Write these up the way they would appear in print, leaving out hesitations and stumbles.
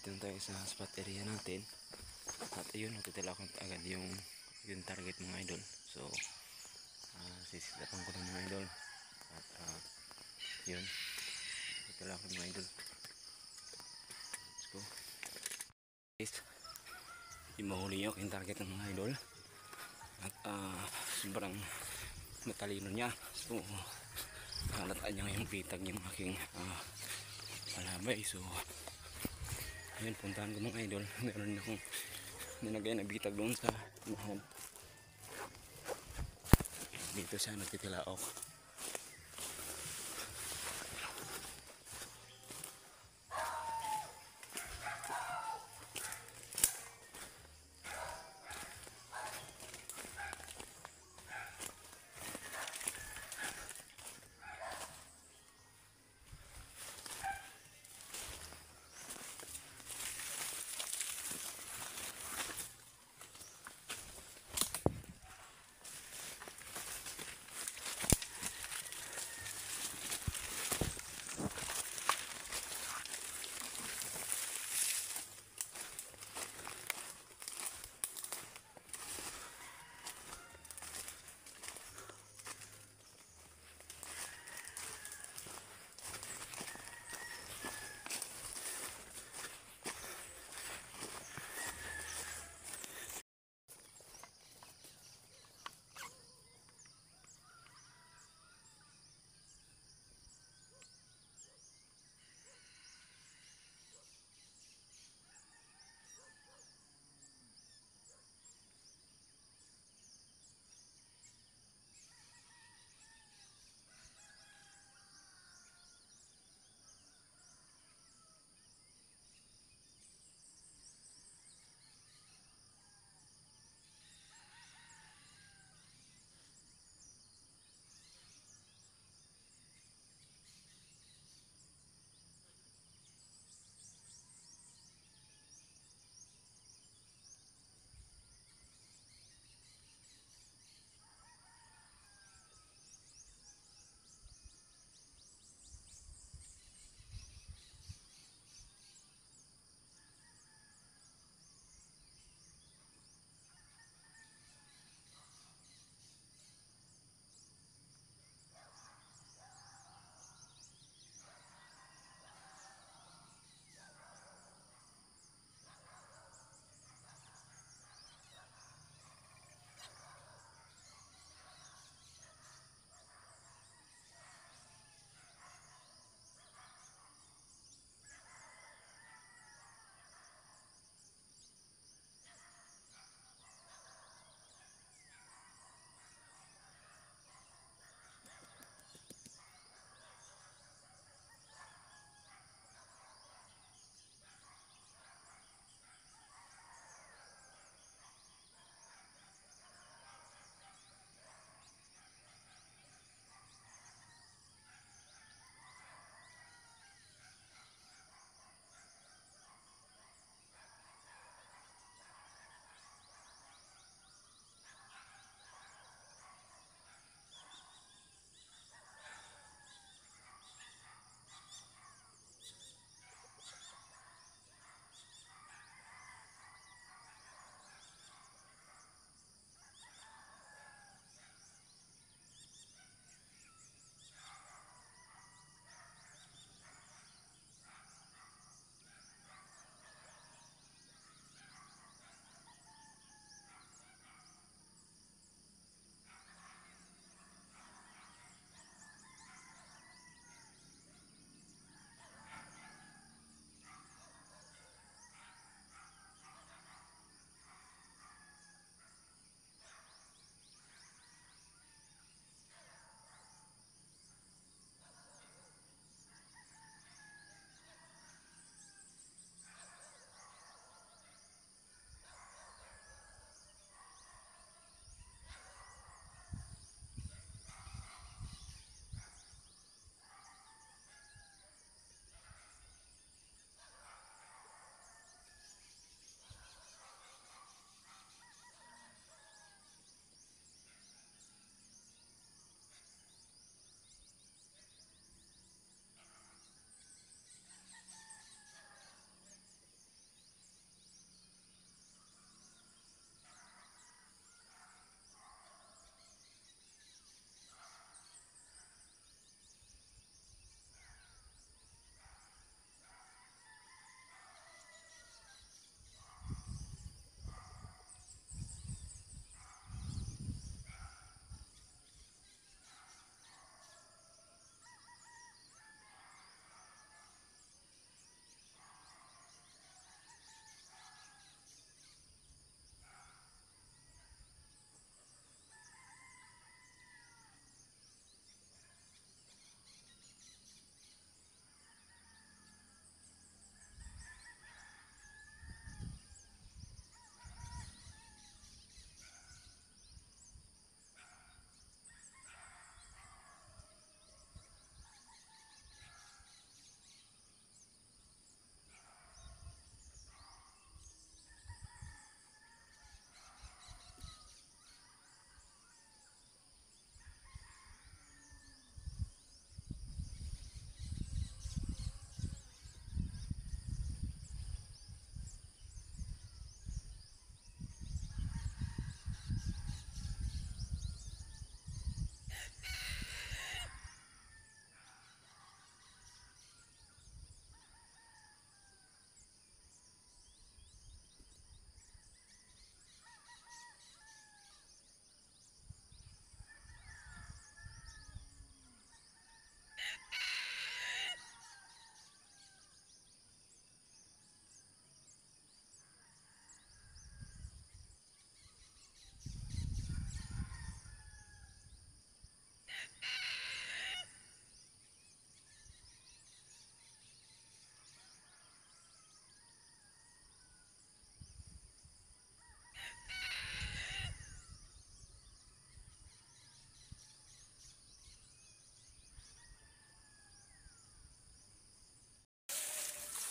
Dito na tayo sa spot area natin. At ayun, natitilakan agad yung target mga idol. So, sisilapan ko ng mga idol. At yun, natitilakan mga idol. Let's go. Guys, yung mahuli yung aking target ng mga idol. At sobrang matalino niya. So, halataan niya ngayong pitag yung aking palabay. So, ayun, puntahan ko mga idol. Meron akong nilagay na bitag doon sa unahan. Dito siya nagtitilaok.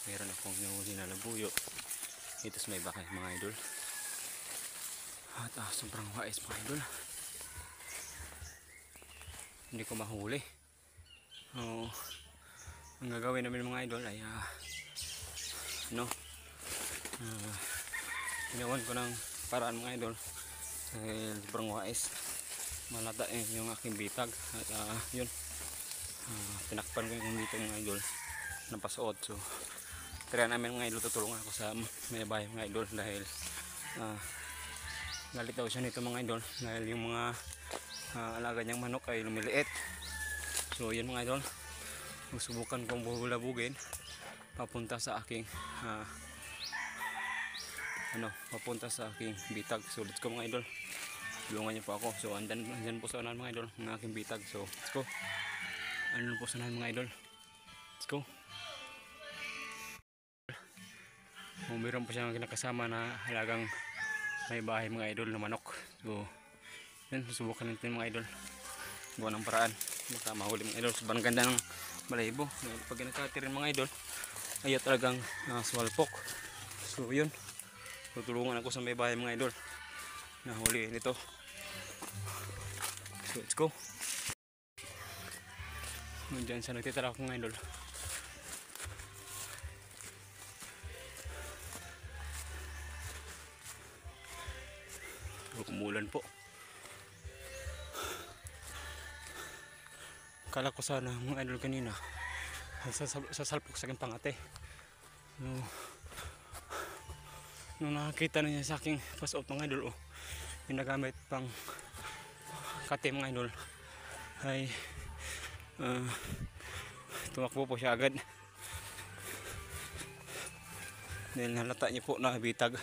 Meron akong nahuli na labuyo dito sa may bahay mga idol. At sobrang wais mga idol. Hindi ko mahuli. Ang gagawin namin mga idol ay ginawan ko ng paraan mga idol dahil sobrang wais. Malata yung aking bitag at yun, tinakpan ko yung dito mga idol napasuot. So try namin mga idol, tutulungan ako sa may bahay mga idol dahil galit daw siya nito mga idol dahil yung mga alaga niyang manok ay lumiliit. So yun mga idol, subukan kong bulabugin papunta sa aking papunta sa aking bitag. So let's go mga idol, tulungan niyo po ako. So andyan po sa unahan mga idol ng aking bitag. So let's go, andyan po sa unahan mga idol, let's go. Meron pa siyang kinakasama na halagang may bahay mga idol na manok. So yun, susubukan natin mga idol gawa ng paraan baka mahuli mga idol. Sobrang ganda ng balahibo pag nakatirin mga idol, ayaw talagang swalpok. So yun, tutulungan ako sa may bahay mga idol na huli nito. So let's go. Diyan sa nagtitira ako mga idol. Umulan po. Kala ko sana mga idol kanina sasalpok sa aking pangate. Nung nakakita na niya sa aking pasuot mga idol, yung nagamit pang kate mga idol, ay tumakbo po siya agad dahil halata niya po na bitag.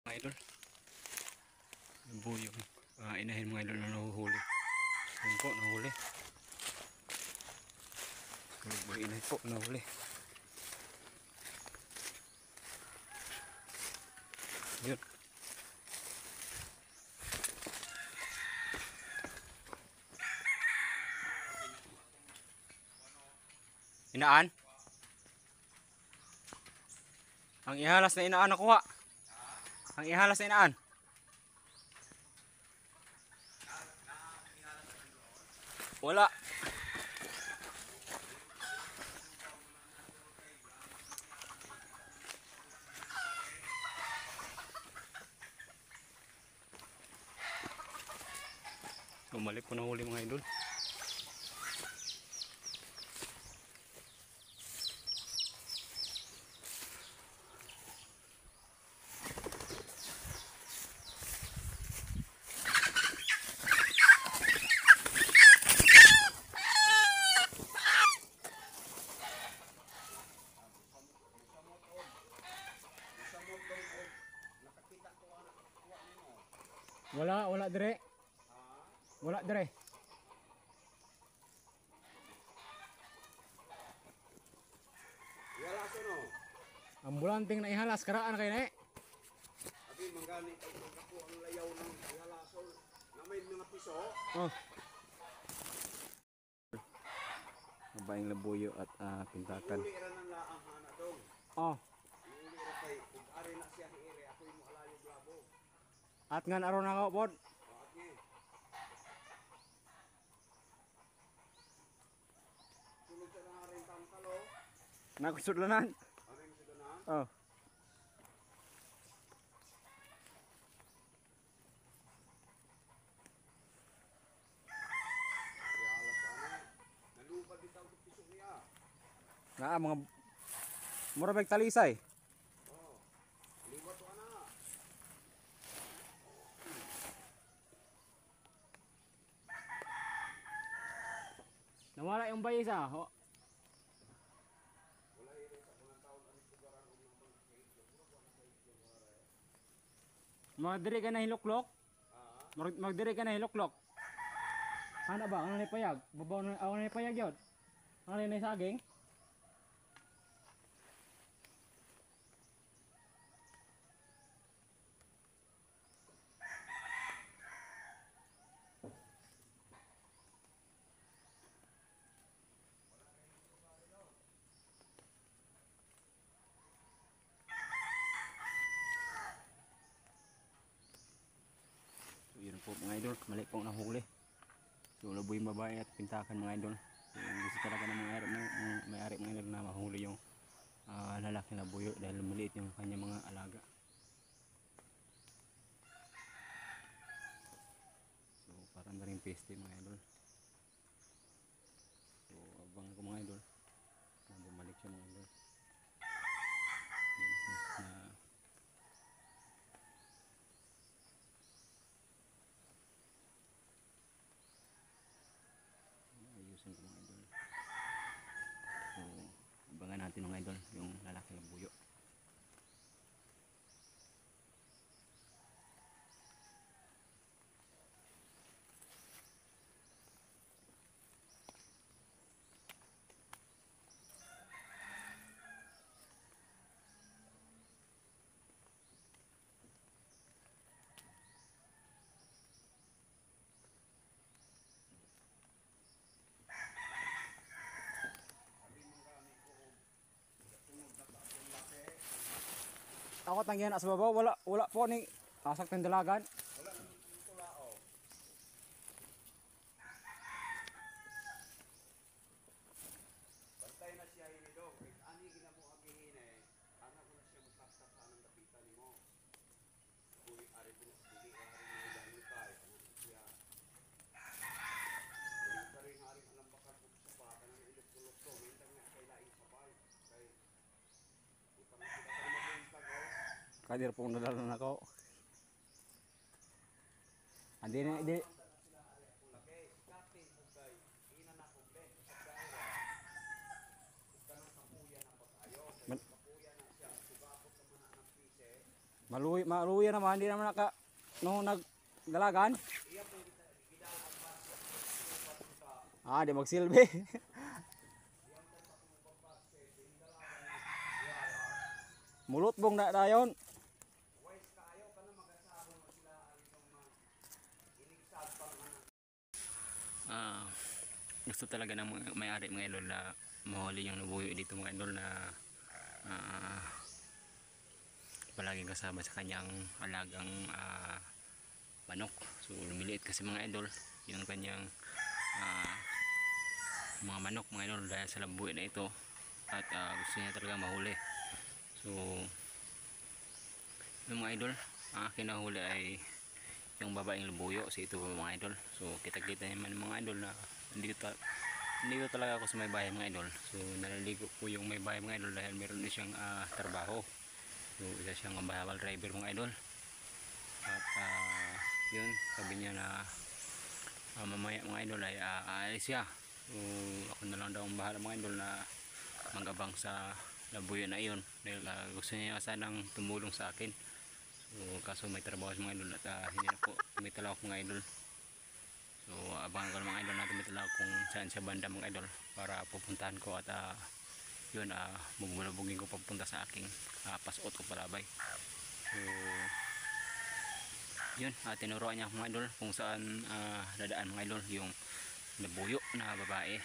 Mga idol, bu yung inahin mga idol na nahuhuli. Yun po, nahuli. Inahin po, nahuli. Yun. Inaan? Ang ihalas na inaan nakuha. Ang ihalas na inaan. Wala. Bumalik po na huli mga idol. Wala dire. Wala dire. Wala ko no. Ambulanting na ihalas karaan kay na. Abi manggani kay ako ang layaw ng ihalasol na may mga piso. Mabayang labuyo at pintakan. Uli ra nang laang hana dong. Uli ra kay ug ari na siya hiire ako imo alayo glabo. At ngan aron ako pod. At ni. Sulod sa nga rin tangkalo. Nakusudlanan. Ano yung sudanan? Ihalas ana. Nalupad bitaw sa piso niya. Naa mga mura bag talisay. Oh, liwat to ana. Nawala yung bayisa. Ho. Magdiri ka na hiluklok? Magdiri ka na hiluklok? Ano ba? Ano na payag? Babaw na ako na payag yun? Ano na saging? So yun po mga idol, mali po nahuli. So laboy yung babae at pintakan mga idol. So gusto talaga ng may-ari mga idol na mahuli yung lalaki na buyo dahil maliit yung kanya mga alaga. So parang na rin peste mga idol. So abang ko mga idol na bumalik siya mga idol. Ayusin ko mga idol. So abangan natin mga idol yung lalaki na buyo. Ako tanggihan sa babaw, wala po ni asak ng dalagan. Bantay na siya ini dog. Ani ginamo agihin ana ko na siya mutaktak sa anang dapitan nimo. Kuy ari ko dili ari mo dani kay ano siya. Kari hari alam bakar ko sa pa kanang ilok tulok to, minta nga kay laing sabay. Kay ipang kita ka mag-instag oh. Kadir po nadalan ako. Andi na di maluya naman, hindi naman naka nung nagdalagan. Di magsilbi. Mulot bong na dayon. Gusto talaga ng may-ari mga idol na mahuli yung nabuyo dito mga idol na palaging kasama sa kanyang alagang manok. So lumiliit kasi mga idol yung kanyang mga manok mga idol dahil sa labuyo na ito at gusto niya talaga mahuli. So yung mga idol kinahuli ay yung babaeng labuyo, si ito mga idol. So kita-kita naman mga idol na hindi ko talaga ako sa may bahay mga idol. So naliligo po yung may bahay mga idol dahil meron din siyang trabaho. So isa siyang bawal driver mga idol. At yun, sabi niya na mamaya mga idol ay aalis siya. So ako na lang daw ang bahala mga idol na mag-abang sa labuyo na iyon dahil gusto niya sanang tumulong sa akin. So kaso may trabaho sa mga idol at hindi na po tumitala ako mga idol. So abangan ko ng mga idol natin tumitala kung saan siya banda mga idol para pupuntahan ko at yun bubulabugin ko papunta sa aking pasot o palabay. So yun tinuruan niya mga idol kung saan dadaan mga idol yung nabuyo na babae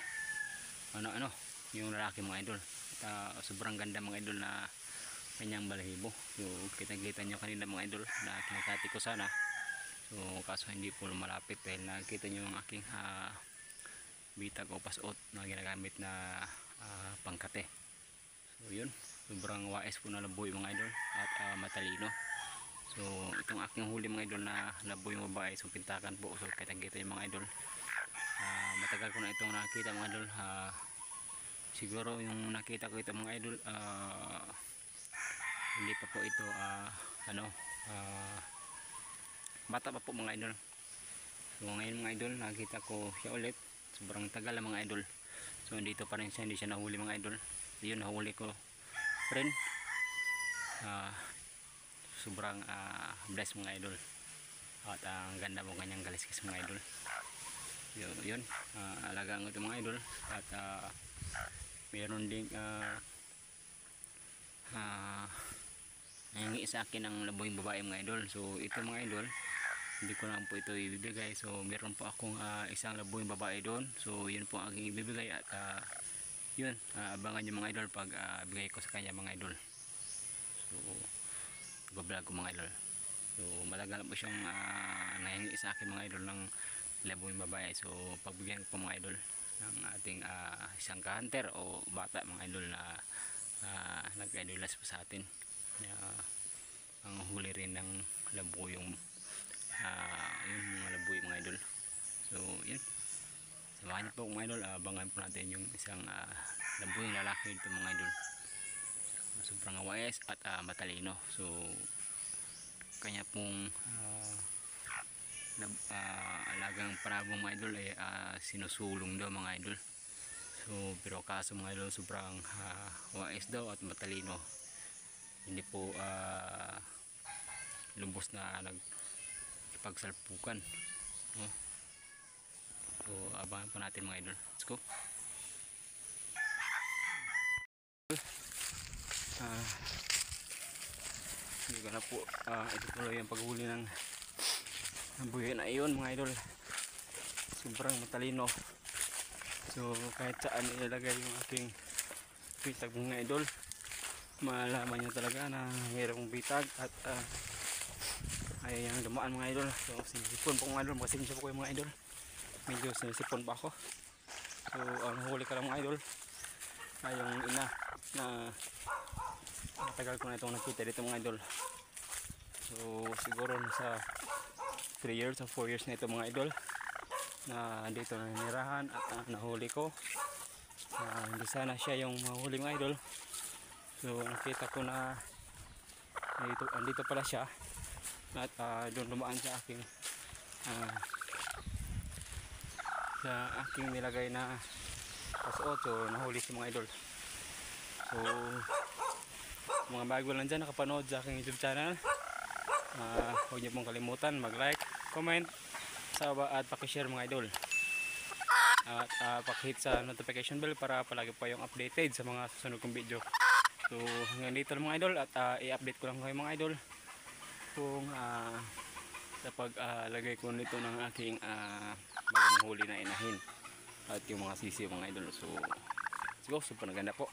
yung lalaki mga idol at sobrang ganda mga idol na kanyang balahibo. So kita-kita nyo kanina mga idol na kinakati ko sana. So kaso hindi po malapit dahil nakita nyo ang aking bitag o pasot na ginagamit na pangkate. So yun, sobrang wais po na laboy mga idol at matalino. So itong aking huli mga idol na laboy yung babae, so pintakan po. So kita-kita yung mga idol. Matagal ko na itong nakita mga idol. siguro yung nakita ko ito mga idol, hindi pa po ito ano, bata pa po mga idol. So ngayon mga idol, nakita ko siya ulit, sobrang tagal lang mga idol. So dito pa rin siya, hindi siya nahuli mga idol. Yun, nahuli ko rin. Sobrang blessed mga idol, at ang ganda mo kanyang galiskis mga idol. Yun, alagaan ko ito mga idol. At meron din nangingi sa akin ng laboy babae mga idol. So ito mga idol, hindi ko lang po ito ibibigay. So meron po akong isang laboy babae doon. So yun po ang aking ibibigay. At yun, abangan nyo mga idol pag bigay ko sa kanya mga idol. So ibablog ko mga idol. So malaga po siyang nangingi sa akin mga idol ng laboy babae. So pagbigyan ko po mga idol ng ating isang ka-hunter o bata mga idol na nag-idolas po sa atin. Ang huli rin ng laboy yung mga laboy mga idol. So yun, samahan niyo po mga idol, abangan po natin yung isang laboy lalaki dito mga idol. Sobrang wais at matalino. So kanya pong alagang parabong mga idol ay sinusulong daw mga idol. So pero kaso mga idol, sobrang wais daw at matalino, hindi po lubos na nagpagsalpukan. So abangan po natin mga idol. Let's go. Hindi ko na po itutuloy ang paghuli ng buhay na iyon mga idol. Sobrang matalino. So kahit saan ilalagay yung aking bitag mga idol, malaman nyo talaga na mayroong bitag. At ay ang dumaan mga idol. So sipon po mga idol, makasensya po kayo mga idol, medyo sinisipon pa ako. So ang huli ka lang mga idol ay yung ina na matagal ko na itong nakita dito mga idol. So siguro nasa 3 years o 4 years na ito mga idol na dito na nirahan at nahuli ko. Hindi sana siya yung mahuli mga idol. So nakita ko na andito pala siya at doon dumaan sa aking nilagay na pasuot. So nahuli si mga idol. So mga bago lang dyan nakapanood sa aking YouTube channel, huwag niyo pong kalimutan mag-like, comment, at pakishare mga idol. At pakihit sa notification bell para palagi po yung updated sa mga susunod kong video. So hanggang dito lang mga idol, at i-update ko lang kayo mga idol kung sa paglagay ko nito ng aking bagong huli na inahin at yung mga sisi mga idol. So let's go, super naganda po.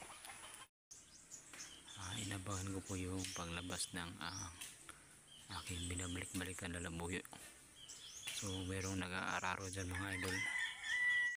Inabangan ko po yung paglabas ng aking binabalik-balikan na labuyo. So merong nag-aararo dyan mga idol.